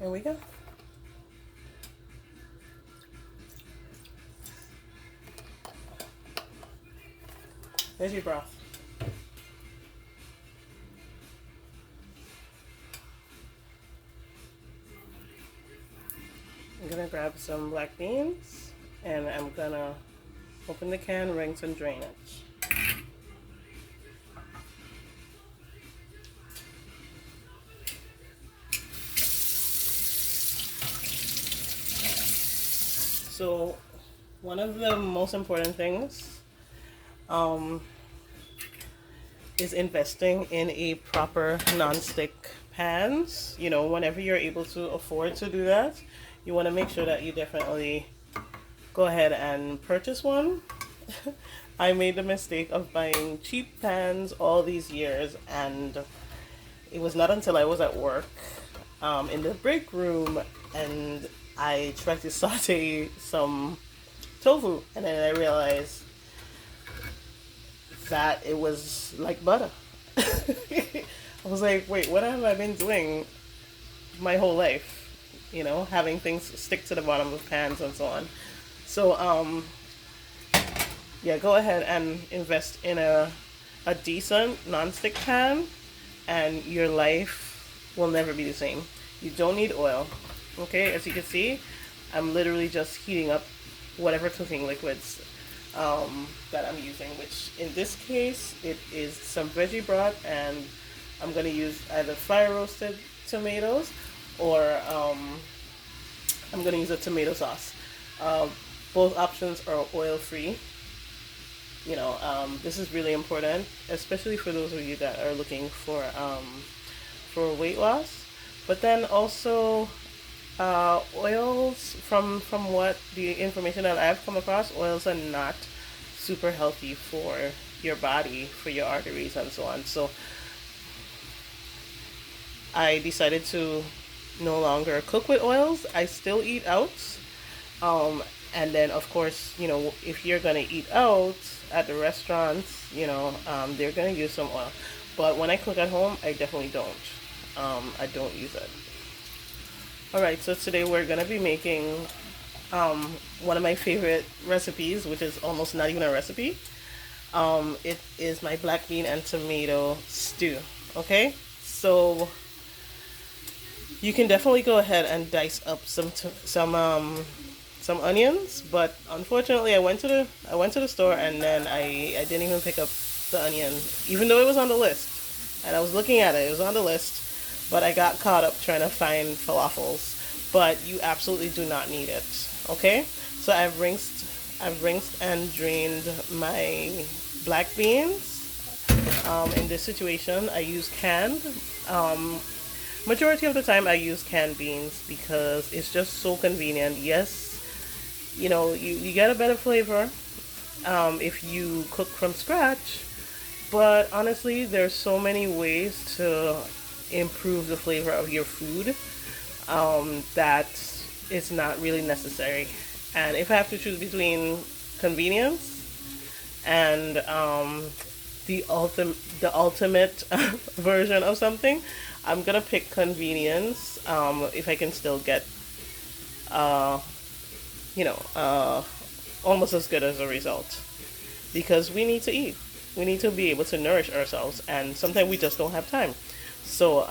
Here we go. There's your broth. I'm gonna grab some black beans and I'm gonna open the can, rinse, and drain it. So, one of the most important things is investing in a proper non-stick pans. You know, whenever you're able to afford to do that, you want to make sure that you definitely go ahead and purchase one. I made the mistake of buying cheap pans all these years, and it was not until I was at work in the break room and I tried to saute some tofu, and then I realized that it was like butter. I was like, wait, what have I been doing my whole life? You know, having things stick to the bottom of pans and so on. So, yeah, go ahead and invest in a decent non-stick pan, and your life will never be the same. You don't need oil. Okay, as you can see, I'm literally just heating up whatever cooking liquids that I'm using, which in this case, it is some veggie broth, and I'm going to use either fire roasted tomatoes or I'm going to use a tomato sauce. Both options are oil free. You know, this is really important, especially for those of you that are looking for weight loss. But then also, oils, from what the information that I've come across, oils are not super healthy for your body, for your arteries, and so on. So I decided to no longer cook with oils. I still eat out. And then, of course, you know, if you're going to eat out at the restaurants, you know, they're going to use some oil. But when I cook at home, I definitely don't. I don't use it. Alright, so today we're going to be making one of my favorite recipes, which is almost not even a recipe. It is my black bean and tomato stew. Okay? So you can definitely go ahead and dice up some onions, but unfortunately I went to the store, and then I didn't even pick up the onion, even though it was on the list. And I was looking at it, it was on the list, but I got caught up trying to find falafels. But you absolutely do not need it. Okay? So I've rinsed and drained my black beans. In this situation, I use canned. Majority of the time I use canned beans because it's just so convenient. Yes, you know, you get a better flavor if you cook from scratch, but honestly there's so many ways to improve the flavor of your food that it's not really necessary. And if I have to choose between convenience and the ultimate version of something, I'm gonna pick convenience. If I can still get, you know, almost as good as a result, because we need to eat. We need to be able to nourish ourselves, and sometimes we just don't have time. So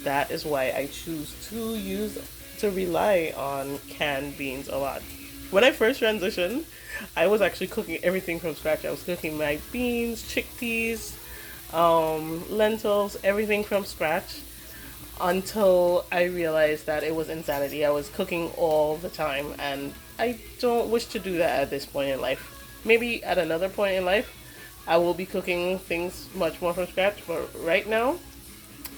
that is why I choose to rely on canned beans a lot. When I first transitioned, I was actually cooking everything from scratch. I was cooking my beans, chickpeas, lentils, everything from scratch, until I realized that it was insanity. I was cooking all the time, and I don't wish to do that at this point in life. Maybe at another point in life, I will be cooking things much more from scratch, but right now,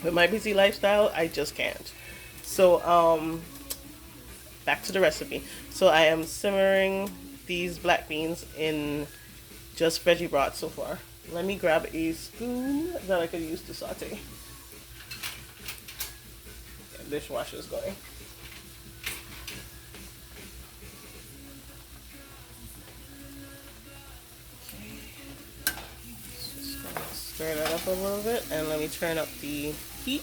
with my busy lifestyle, I just can't. So, back to the recipe. So I am simmering these black beans in just veggie broth so far. Let me grab a spoon that I could use to saute. Yeah, dishwasher's going. Just gonna stir that up a little bit, and let me turn up the heat.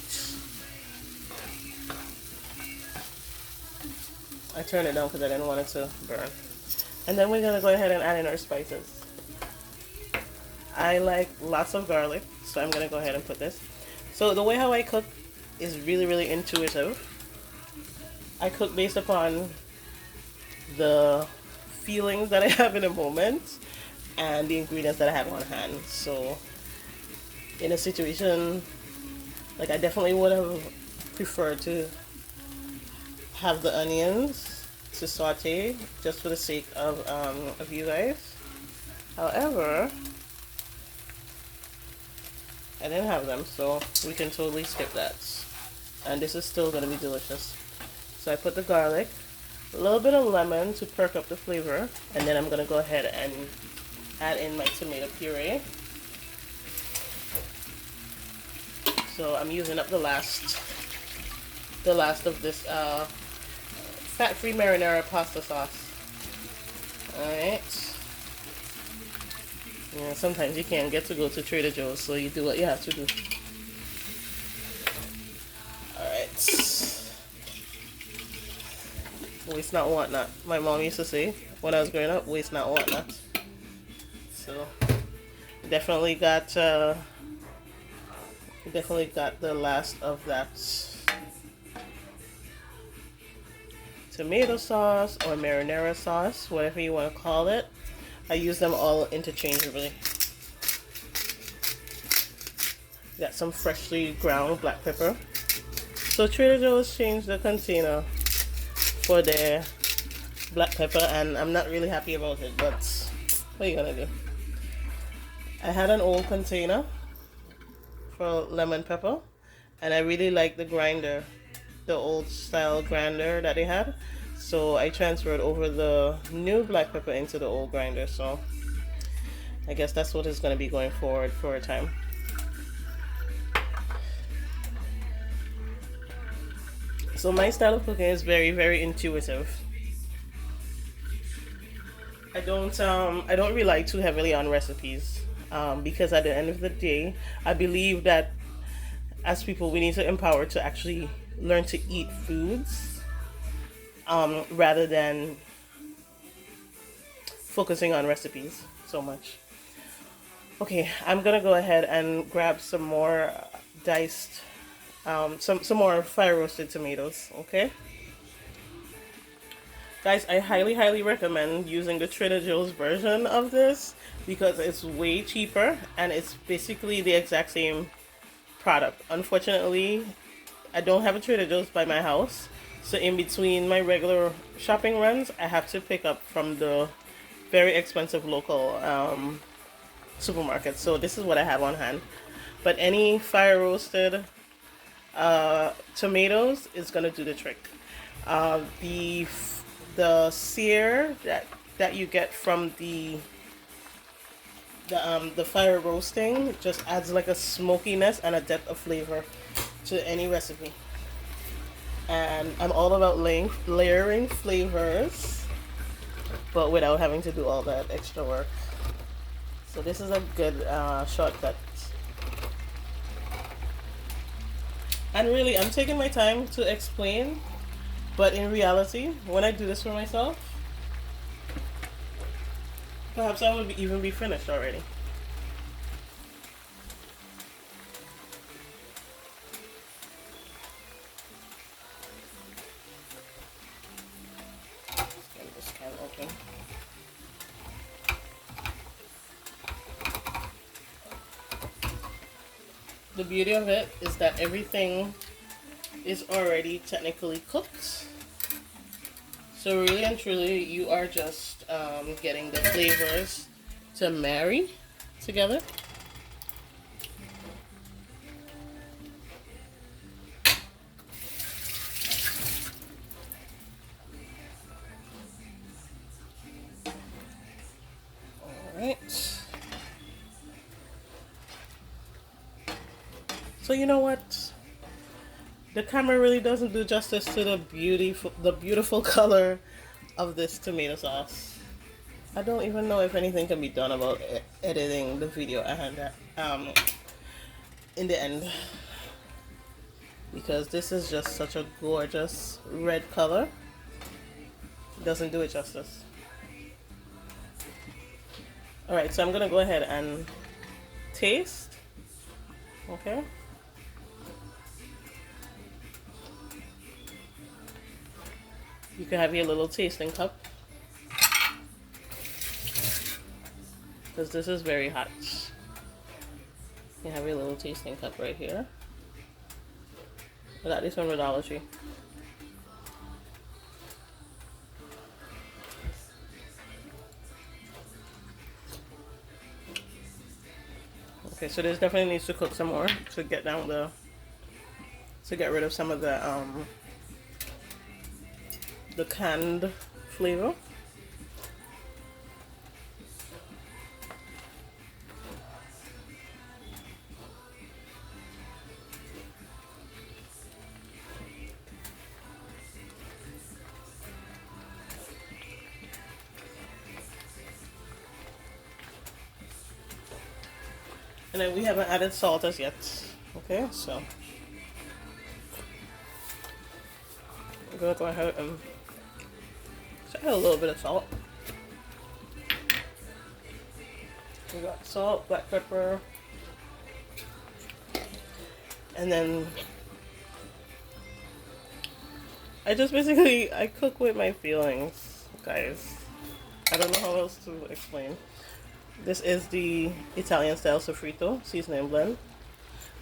I turned it down because I didn't want it to burn. And then we're gonna go ahead and add in our spices. I like lots of garlic, so I'm gonna go ahead and put this. So the way how I cook is really, really intuitive. I cook based upon the feelings that I have in a moment and the ingredients that I have on hand. So in a situation like I definitely would have preferred to have the onions to saute just for the sake of you guys. However, I didn't have them, so we can totally skip that. And this is still going to be delicious. So I put the garlic, a little bit of lemon to perk up the flavor, and then I'm going to go ahead and add in my tomato puree. So I'm using up the last of this fat-free marinara pasta sauce. Alright. Yeah, sometimes you can't get to go to Trader Joe's, so you do what you have to do. Alright. Waste not, want not. My mom used to say when I was growing up, waste not, want not. So, definitely got the last of that tomato sauce or marinara sauce, whatever you want to call it. I use them all interchangeably. Got some freshly ground black pepper. So Trader Joe's changed the container for their black pepper, and I'm not really happy about it, but what are you gonna do? I had an old container for lemon pepper, and I really like the grinder, the old style grinder that they had. So I transferred over the new black pepper into the old grinder. So I guess that's what is going to be going forward for a time. So my style of cooking is very, very intuitive. I don't rely too heavily on recipes because at the end of the day, I believe that as people we need to empower to actually learn to eat foods. Rather than focusing on recipes so much. Okay, I'm gonna go ahead and grab some more diced, some more fire roasted tomatoes. Okay, guys, I highly recommend using the Trader Joe's version of this because it's way cheaper and it's basically the exact same product. Unfortunately, I don't have a Trader Joe's by my house. So in between my regular shopping runs, I have to pick up from the very expensive local supermarket. So this is what I have on hand. But any fire roasted tomatoes is gonna do the trick. The sear that you get from the fire roasting just adds like a smokiness and a depth of flavor to any recipe. And I'm all about layering flavors, but without having to do all that extra work. So this is a good shortcut. And really, I'm taking my time to explain, but in reality, when I do this for myself, perhaps I would even be finished already. The beauty of it is that everything is already technically cooked. So really and truly, you are just getting the flavors to marry together. Alright. So you know what? The camera really doesn't do justice to the beautiful color of this tomato sauce. I don't even know if anything can be done about editing the video and in the end, because this is just such a gorgeous red color. Doesn't do it justice. All right, so I'm gonna go ahead and taste. Okay. You can have your little tasting cup because this is very hot. You have your little tasting cup right here. I got this from the Dollar Tree. Okay, so this definitely needs to cook some more to get down to get rid of some of the canned flavor. And then we haven't added salt as yet. Okay, so I'm gonna go ahead and just add a little bit of salt. We got salt, black pepper, and then I cook with my feelings, guys. I don't know how else to explain. This is the Italian style sofrito seasoning blend.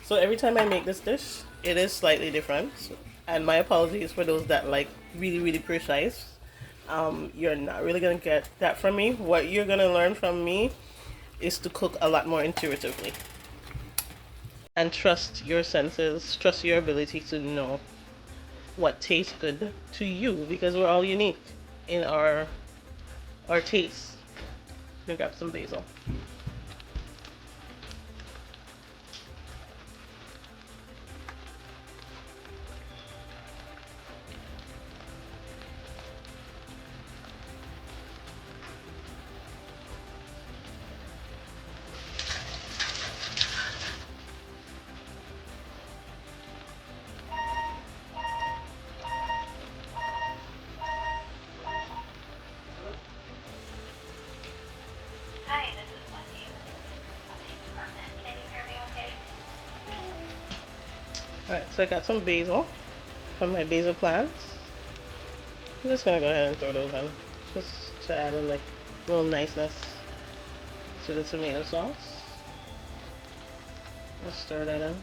So every time I make this dish, it is slightly different. And my apologies for those that like really, really precise. You're not really gonna get that from me. What you're gonna learn from me is to cook a lot more intuitively. And trust your senses, trust your ability to know what tastes good to you because we're all unique in our tastes. I'm gonna grab some basil. Alright, so I got some basil from my basil plants. I'm just gonna go ahead and throw those in. Just to add in like a little niceness to the tomato sauce. Just stir that in.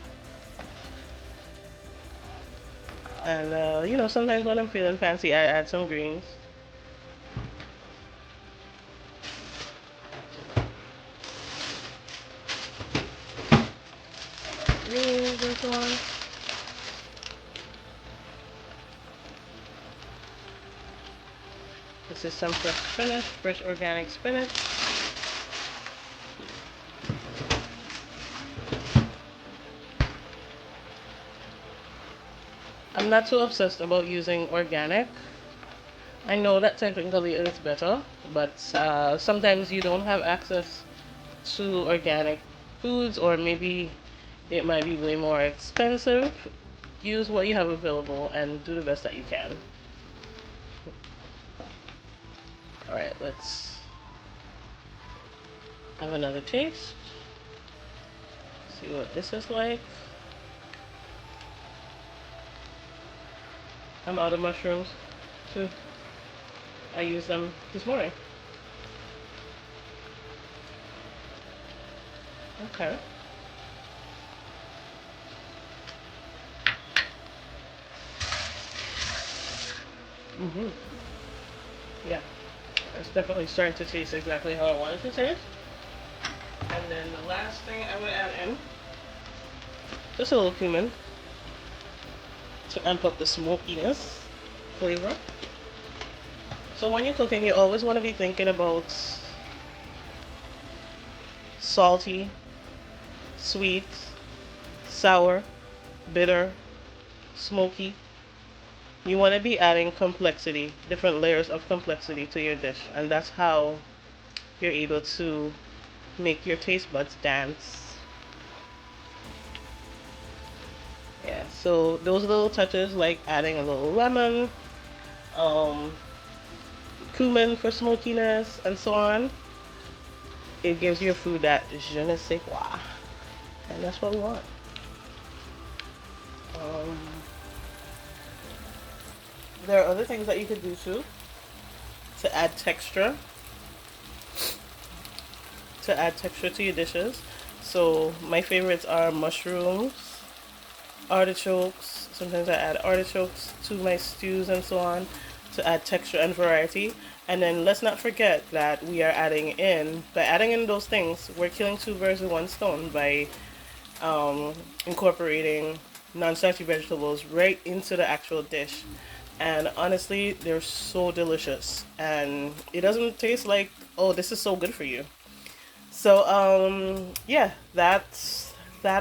And you know, sometimes when I'm feeling fancy, I add some greens. Greens and so on. This is some fresh spinach, fresh organic spinach. I'm not too obsessed about using organic. I know that technically it's better, but sometimes you don't have access to organic foods, or maybe it might be way more expensive. Use what you have available and do the best that you can. Alright, let's have another taste. See what this is like. I'm out of mushrooms too. I used them this morning. Okay. Yeah. It's definitely starting to taste exactly how I want it to taste. And then the last thing I would add in, just a little cumin to amp up the smokiness flavor. So when you're cooking, you always want to be thinking about salty, sweet, sour, bitter, smoky. You want to be adding complexity, different layers of complexity to your dish, and that's how you're able to make your taste buds dance. Yeah, so those little touches like adding a little lemon, um, cumin for smokiness, and so on. It gives your food that je ne sais quoi. And that's what we want. Um, there are other things that you could do too to add texture, to your dishes. So my favorites are mushrooms, artichokes. Sometimes I add artichokes to my stews and so on to add texture and variety. And then let's not forget that we are by adding in those things, we're killing two birds with one stone by incorporating non-starchy vegetables right into the actual dish. And honestly, they're so delicious. And it doesn't taste like, oh, this is so good for you. So, yeah, that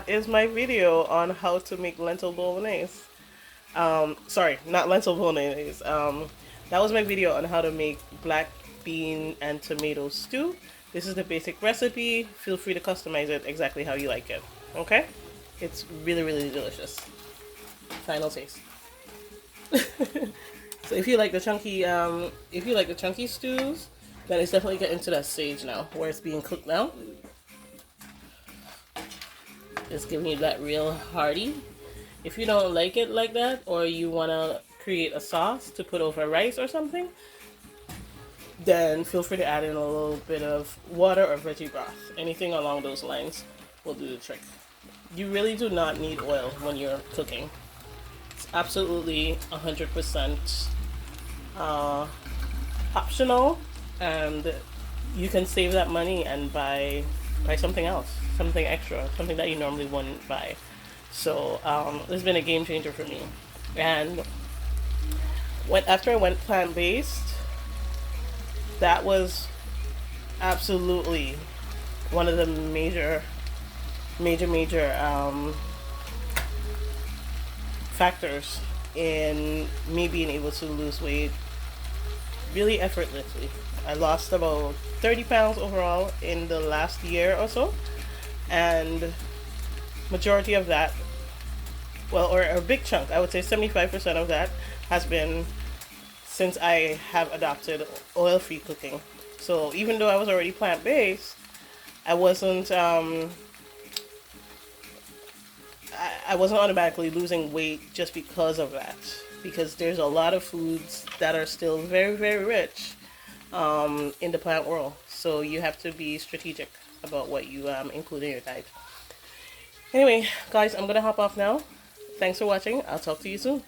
is my video on how to make lentil bolognese. Sorry, not lentil bolognese. That was my video on how to make black bean and tomato stew. This is the basic recipe. Feel free to customize it exactly how you like it. Okay? It's really, really delicious. Final taste. So if you like the chunky stews, then it's definitely getting to that stage now where it's being cooked now. It's giving you that real hearty. If you don't like it like that, or you want to create a sauce to put over rice or something, then feel free to add in a little bit of water or veggie broth. Anything along those lines will do the trick. You really do not need oil when you're cooking. It's absolutely 100% optional, and you can save that money and buy something else, something extra, something that you normally wouldn't buy. So it's been a game changer for me. And after I went plant based, that was absolutely one of the major factors in me being able to lose weight really effortlessly. I lost about 30 pounds overall in the last year or so, and majority of that, well, or a big chunk, I would say 75% of that has been since I have adopted oil-free cooking. So even though I was already plant-based, I wasn't I wasn't automatically losing weight just because of that. Because there's a lot of foods that are still very, very rich in the plant world. So you have to be strategic about what you include in your diet. Anyway, guys, I'm going to hop off now. Thanks for watching. I'll talk to you soon.